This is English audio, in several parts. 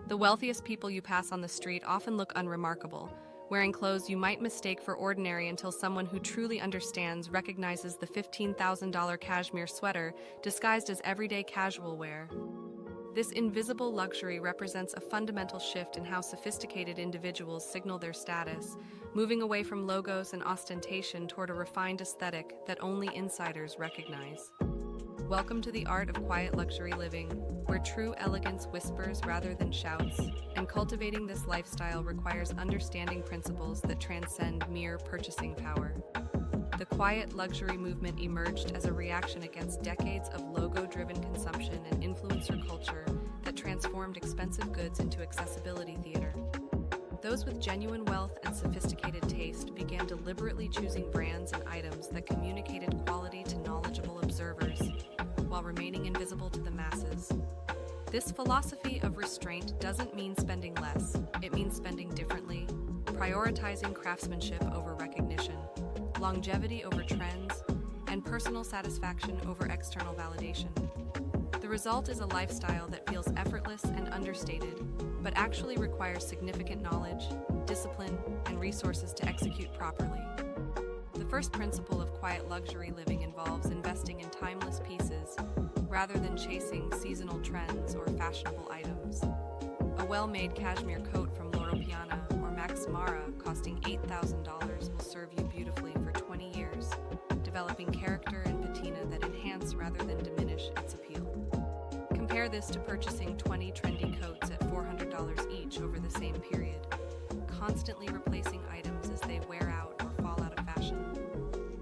The wealthiest people you pass on the street often look unremarkable, wearing clothes you might mistake for ordinary until someone who truly understands recognizes the $15,000 cashmere sweater disguised as everyday casual wear. This invisible luxury represents a fundamental shift in how sophisticated individuals signal their status, moving away from logos and ostentation toward a refined aesthetic that only insiders recognize. Welcome to the art of quiet luxury living, where true elegance whispers rather than shouts, and cultivating this lifestyle requires understanding principles that transcend mere purchasing power. The quiet luxury movement emerged as a reaction against decades of logo-driven consumption and influencer culture that transformed expensive goods into accessibility theater. Those with genuine wealth and sophisticated taste began deliberately choosing brands and items that communicated quality to knowledgeable observers, while remaining invisible to the masses. This philosophy of restraint doesn't mean spending less, it means spending differently, prioritizing craftsmanship over recognition, longevity over trends, and personal satisfaction over external validation. The result is a lifestyle that feels effortless and understated, but actually requires significant knowledge, discipline, and resources to execute properly. The first principle of quiet luxury living involves investing in timeless pieces rather than chasing seasonal trends or fashionable items. A well-made cashmere coat from Loro Piana or Max Mara costing $8,000 will serve you beautifully for 20 years, developing character and patina that enhance rather than diminish its appeal. Compare this to purchasing 20 trendy coats at $400 each over the same period, constantly replacing items as they wear out or fall out of fashion.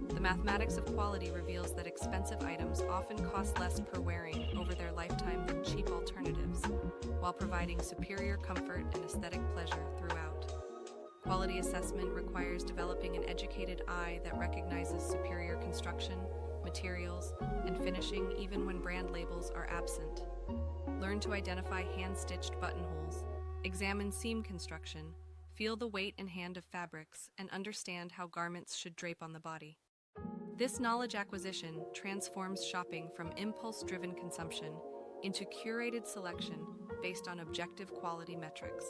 The mathematics of quality reveals that expensive items often cost less per wearing over their lifetime than cheap alternatives, while providing superior comfort and aesthetic pleasure throughout. Quality assessment requires developing an educated eye that recognizes superior construction, materials, and finishing even when brand labels are absent. Learn to identify hand-stitched buttonholes, examine seam construction, feel the weight and hand of fabrics, and understand how garments should drape on the body. This knowledge acquisition transforms shopping from impulse-driven consumption into curated selection based on objective quality metrics.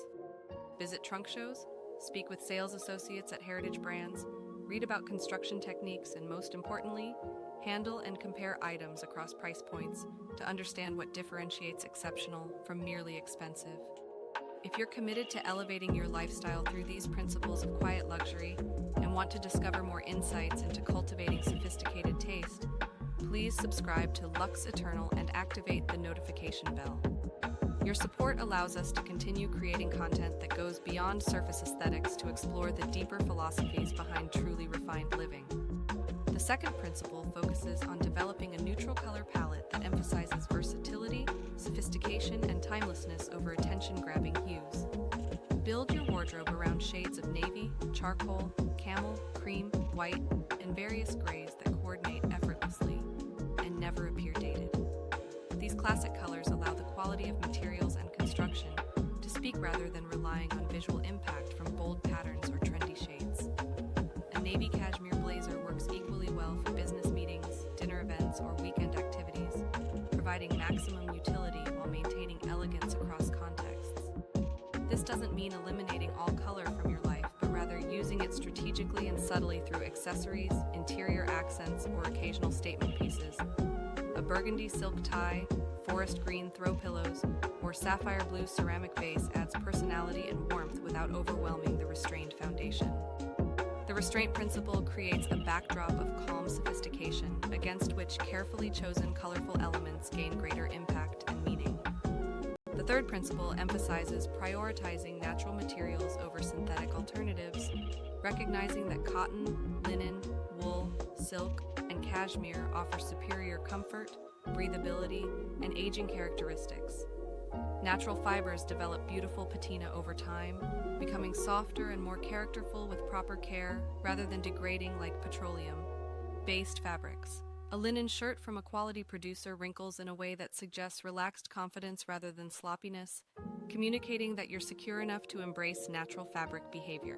Visit trunk shows, speak with sales associates at heritage brands, read about construction techniques, and most importantly, handle and compare items across price points to understand what differentiates exceptional from merely expensive. If you're committed to elevating your lifestyle through these principles of quiet luxury and want to discover more insights into cultivating sophisticated taste, please subscribe to Lux Eternal and activate the notification bell. Your support allows us to continue creating content that goes beyond surface aesthetics to explore the deeper philosophies behind truly refined living. The second principle focuses on developing a neutral color palette that emphasizes versatility, sophistication, and timelessness over attention-grabbing hues. Build your wardrobe around shades of navy, charcoal, camel, cream, white, and various grays that coordinate effortlessly and never appear dated. These classic colors allow the quality of materials and construction to speak rather than relying on visual impact from bold patterns or trendy shades. A navy cashmere blazer works equally well for business meetings, dinner events, or weekend activities, providing maximum utility while maintaining elegance across contexts. This doesn't mean eliminating all color from your life, but rather using it strategically and subtly through accessories, interior accents, or occasional statement pieces. A burgundy silk tie, forest green throw pillows, or sapphire blue ceramic vase adds personality and warmth without overwhelming the restrained foundation. The restraint principle creates a backdrop of calm sophistication against which carefully chosen colorful elements gain greater impact and meaning. The third principle emphasizes prioritizing natural materials over synthetic alternatives, recognizing that cotton, linen, wool, silk, and cashmere offer superior comfort, breathability, and aging characteristics. Natural fibers develop beautiful patina over time, becoming softer and more characterful with proper care rather than degrading like petroleum-based fabrics. A linen shirt from a quality producer wrinkles in a way that suggests relaxed confidence rather than sloppiness, communicating that you're secure enough to embrace natural fabric behavior.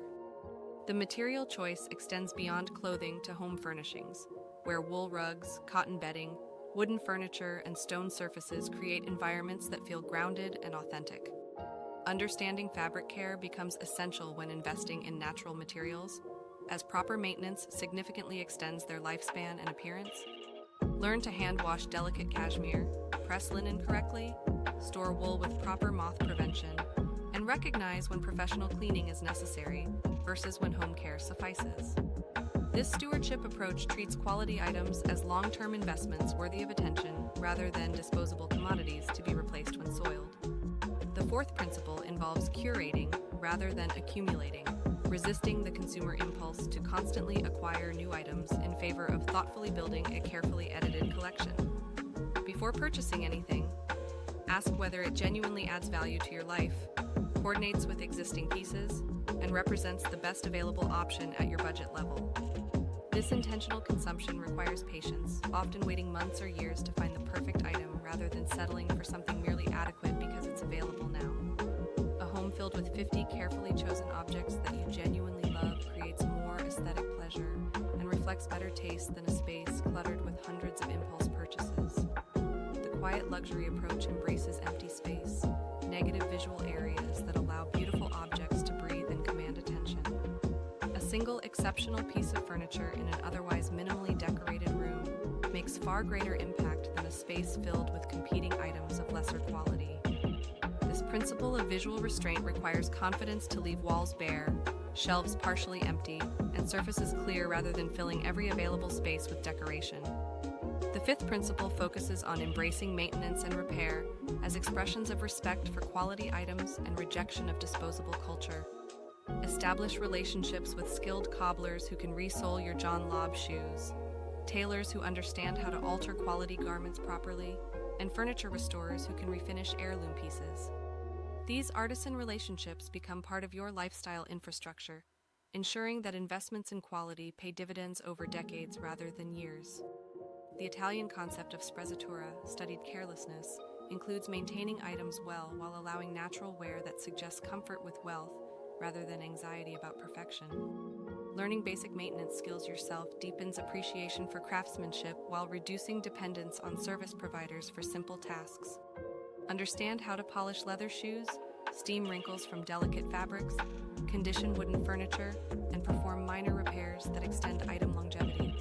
The material choice extends beyond clothing to home furnishings, where wool rugs, cotton bedding, wooden furniture, and stone surfaces create environments that feel grounded and authentic. Understanding fabric care becomes essential when investing in natural materials, as proper maintenance significantly extends their lifespan and appearance. Learn to hand wash delicate cashmere, press linen correctly, store wool with proper moth prevention, and recognize when professional cleaning is necessary versus when home care suffices. This stewardship approach treats quality items as long-term investments worthy of attention rather than disposable commodities to be replaced when soiled. The fourth principle involves curating rather than accumulating, resisting the consumer impulse to constantly acquire new items in favor of thoughtfully building a carefully edited collection. Before purchasing anything, ask whether it genuinely adds value to your life, coordinates with existing pieces, and represents the best available option at your budget level. This intentional consumption requires patience, often waiting months or years to find the perfect item rather than settling for something merely adequate because it's available now. A home filled with 50 carefully chosen objects that you genuinely love creates more aesthetic pleasure and reflects better taste than a space cluttered with hundreds of impulse purchases. The quiet luxury approach embraces empty space, negative visual areas that allow beautiful objects to breathe and command attention. A single exceptional piece of furniture in an otherwise minimally decorated room makes far greater impact than a space filled with competing items of lesser quality. This principle of visual restraint requires confidence to leave walls bare, shelves partially empty, and surfaces clear rather than filling every available space with decoration. The fifth principle focuses on embracing maintenance and repair as expressions of respect for quality items and rejection of disposable culture. Establish relationships with skilled cobblers who can resole your John Lobb shoes, tailors who understand how to alter quality garments properly, and furniture restorers who can refinish heirloom pieces. These artisan relationships become part of your lifestyle infrastructure, ensuring that investments in quality pay dividends over decades rather than years. The Italian concept of sprezzatura, studied carelessness, includes maintaining items well while allowing natural wear that suggests comfort with wealth rather than anxiety about perfection. Learning basic maintenance skills yourself deepens appreciation for craftsmanship while reducing dependence on service providers for simple tasks. Understand how to polish leather shoes, steam wrinkles from delicate fabrics, condition wooden furniture, and perform minor repairs that extend item longevity.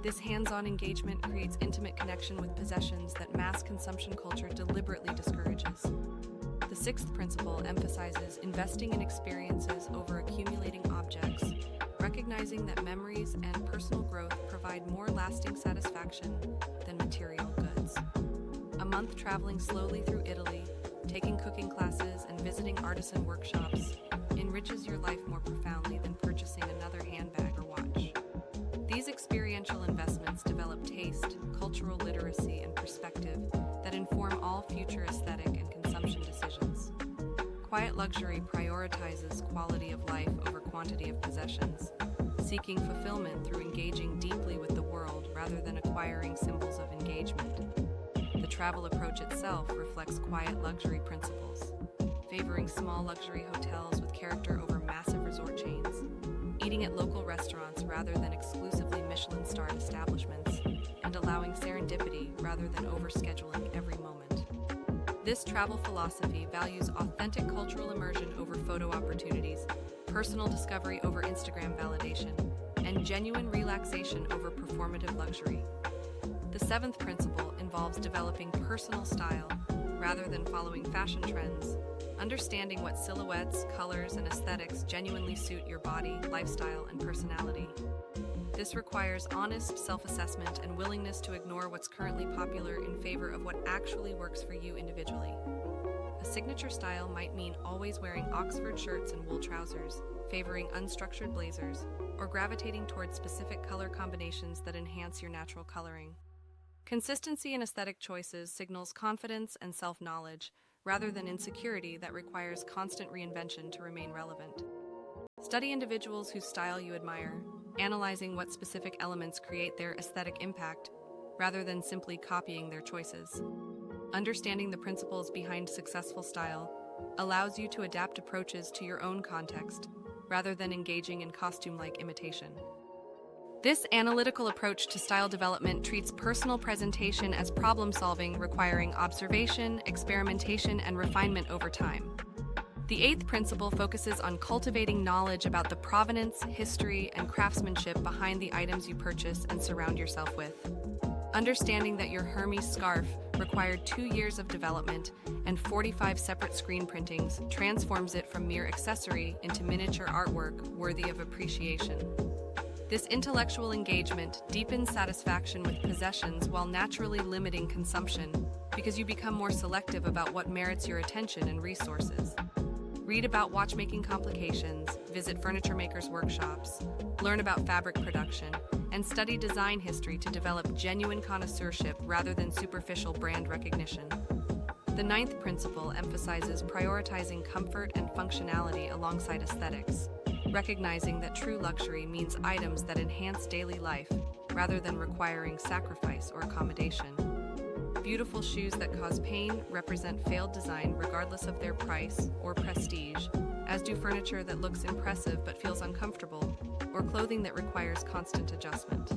This hands-on engagement creates intimate connection with possessions that mass consumption culture deliberately discourages. The sixth principle emphasizes investing in experiences over accumulating objects, recognizing that memories and personal growth provide more lasting satisfaction than material goods. A month traveling slowly through Italy, taking cooking classes, and visiting artisan workshops enriches your life more profoundly than purchasing another handbag or watch. These experiential investments develop taste, cultural literacy, and perspective that inform all future aesthetic and consumption decisions. Quiet luxury prioritizes quality of life over quantity of possessions, seeking fulfillment through engaging deeply with the world rather than acquiring symbols of engagement. The travel approach itself reflects quiet luxury principles, favoring small luxury hotels with character over massive resort chains, eating at local restaurants rather than exclusively Michelin-starred establishments, and allowing serendipity rather than overscheduling every moment. This travel philosophy values authentic cultural immersion over photo opportunities, personal discovery over Instagram validation, and genuine relaxation over performative luxury. The seventh principle involves developing personal style rather than following fashion trends, understanding what silhouettes, colors, and aesthetics genuinely suit your body, lifestyle, and personality. This requires honest self-assessment and willingness to ignore what's currently popular in favor of what actually works for you individually. A signature style might mean always wearing Oxford shirts and wool trousers, favoring unstructured blazers, or gravitating towards specific color combinations that enhance your natural coloring. Consistency in aesthetic choices signals confidence and self-knowledge, rather than insecurity that requires constant reinvention to remain relevant. Study individuals whose style you admire, analyzing what specific elements create their aesthetic impact, rather than simply copying their choices. Understanding the principles behind successful style allows you to adapt approaches to your own context, rather than engaging in costume-like imitation. This analytical approach to style development treats personal presentation as problem-solving, requiring observation, experimentation, and refinement over time. The eighth principle focuses on cultivating knowledge about the provenance, history, and craftsmanship behind the items you purchase and surround yourself with. Understanding that your Hermes scarf required 2 years of development and 45 separate screen printings transforms it from mere accessory into miniature artwork worthy of appreciation. This intellectual engagement deepens satisfaction with possessions while naturally limiting consumption because you become more selective about what merits your attention and resources. Read about watchmaking complications, visit furniture makers' workshops, learn about fabric production, and study design history to develop genuine connoisseurship rather than superficial brand recognition. The ninth principle emphasizes prioritizing comfort and functionality alongside aesthetics, recognizing that true luxury means items that enhance daily life rather than requiring sacrifice or accommodation. Beautiful shoes that cause pain represent failed design regardless of their price or prestige, as do furniture that looks impressive but feels uncomfortable, or clothing that requires constant adjustment.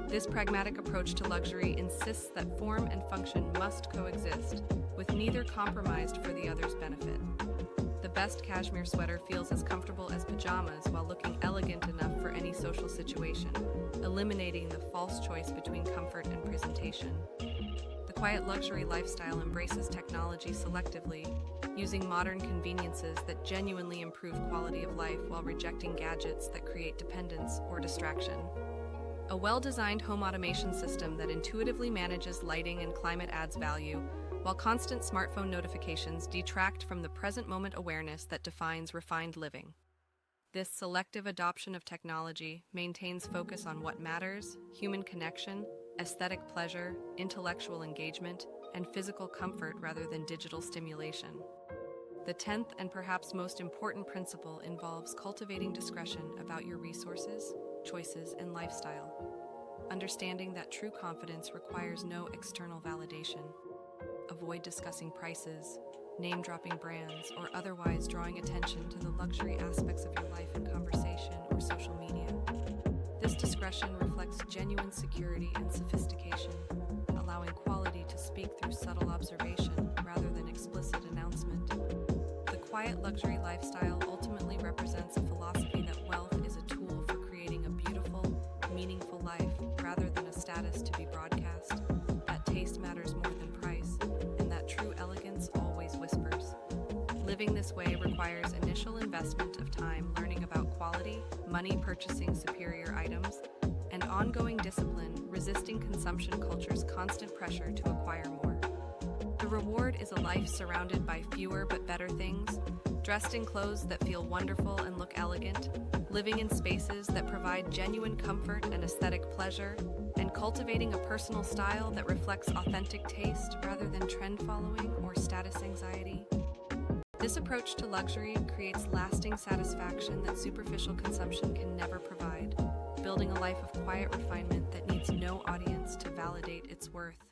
This pragmatic approach to luxury insists that form and function must coexist, with neither compromised for the other's benefit. The best cashmere sweater feels as comfortable as pajamas while looking elegant enough for any social situation, eliminating the false choice between comfort and presentation. The quiet luxury lifestyle embraces technology selectively, using modern conveniences that genuinely improve quality of life while rejecting gadgets that create dependence or distraction. A well-designed home automation system that intuitively manages lighting and climate adds value, while constant smartphone notifications detract from the present moment awareness that defines refined living. This selective adoption of technology maintains focus on what matters: human connection, aesthetic pleasure, intellectual engagement, and physical comfort rather than digital stimulation. The 10th and perhaps most important principle involves cultivating discretion about your resources, choices, and lifestyle. Understanding that true confidence requires no external validation. Avoid discussing prices, name-dropping brands, or otherwise drawing attention to the luxury aspects of your life in conversation or social media. This discretion reflects genuine security and sophistication, allowing quality to speak through subtle observation rather than explicit announcement. The quiet luxury lifestyle ultimately represents a philosophy that wealth is a tool for creating a beautiful, meaningful life rather than a status to be broadcast, that taste matters more than price, and that true elegance always whispers. Living this way requires initial investment of time learning about quality, money purchasing superior items, and ongoing discipline resisting consumption culture's constant pressure to acquire more. The reward is a life surrounded by fewer but better things, dressed in clothes that feel wonderful and look elegant, living in spaces that provide genuine comfort and aesthetic pleasure, and cultivating a personal style that reflects authentic taste rather than trend following or status anxiety. This approach to luxury creates lasting satisfaction that superficial consumption can never provide, building a life of quiet refinement that needs no audience to validate its worth.